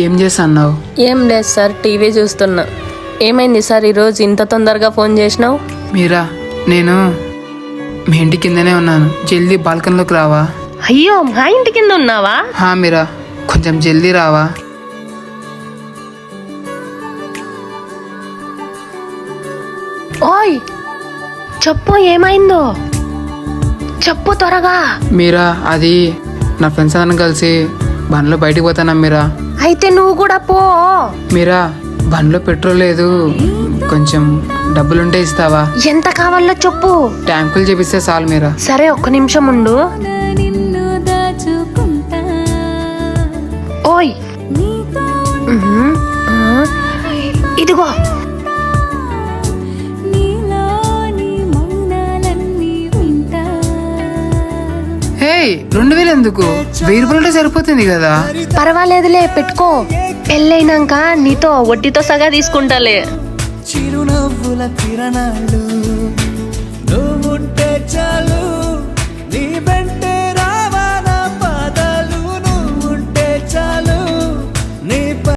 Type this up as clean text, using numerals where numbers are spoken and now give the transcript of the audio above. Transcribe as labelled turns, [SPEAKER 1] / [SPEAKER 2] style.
[SPEAKER 1] ఏం చేస్తున్నావు?
[SPEAKER 2] ఏం లేదు సార్, టీవీ చూస్తున్నా. ఏమైంది సార్ ఈరోజు ఇంత తొందరగా ఫోన్ చేసినావు?
[SPEAKER 1] మీరా, నేను మీ ఇంటి కిందనే ఉన్నాను, జల్దీ బాల్కనీలోకి రావా?
[SPEAKER 2] అయ్యో, మా ఇంటి కింద ఉన్నావా?
[SPEAKER 1] హా మీరా, కొంచెం జల్దీ రావా?
[SPEAKER 2] ఓయ్ చెప్పు, ఏమైందో చెప్పు త్వరగా.
[SPEAKER 1] మీరా, అది నా ఫ్రెండ్స్ అందరం కలిసి బండ్లో బయటికి పోతానా మీరా.
[SPEAKER 2] అయితే నువ్వు కూడా పో.
[SPEAKER 1] మీరా, బండ్లో పెట్రోల్ లేదు, కొంచెం డబ్బులుంటే ఇస్తావా?
[SPEAKER 2] ఎంత కావాలో చెప్పు.
[SPEAKER 1] ట్యాంకులు చేపిస్తే చాలు మీరా.
[SPEAKER 2] సరే, ఒక్క నిమిషం ఉండు. ఓయ్ ఇదిగో.
[SPEAKER 1] హే, 2000 ఎందుకు? 1000 రూపాయలు సరిపోతుంది కదా.
[SPEAKER 2] పర్వాలేదులే, పెట్టుకో. పెళ్ళైనాక నీతో వడ్డీతో సగా తీసుకుంటాలే.
[SPEAKER 3] చిరునవ్వుల కిరణాలు నువ్వుంటే చాలు, నీ వెంట